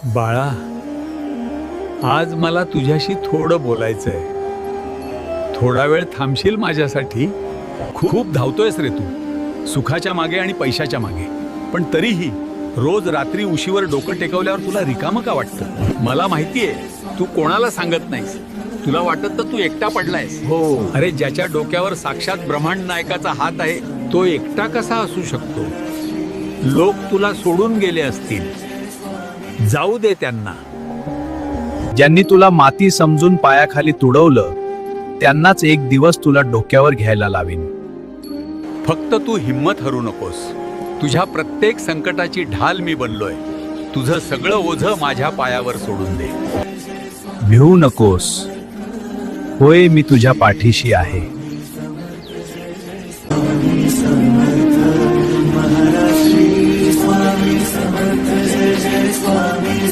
बाळा, आज मला तुझ्याशी थोडं बोलायचंय. थोडा वेळ थांबशील माझ्यासाठी? खूप धावतोयस रे तू, सुखाच्या मागे आणि पैशाच्या मागे. पण तरीही रोज रात्री उशीवर डोकं टेकवल्यावर तुला रिकामं का वाटतं? मला माहितीये तू कोणाला सांगत नाहीस. तुला वाटत तर तू एकटा पडलायस. हो, अरे ज्याच्या डोक्यावर साक्षात ब्रह्मांड नायकाचा हात आहे तो एकटा कसा असू शकतो? लोक तुला सोडून गेले असतील, जाऊ दे त्यांना. ज्यांनी तुला माती समजून पायाखाली तुडवलं त्यांनाच एक दिवस तुला डोक्यावर घ्यायला लावीन. फक्त तू हिम्मत हरू नकोस. तुझ्या प्रत्येक संकटाची ढाल मी बनलोय. तुझं सगळं ओझं माझ्या पायावर सोडून दे. भिवू नकोस. होय, मी तुझ्या पाठीशी आहे.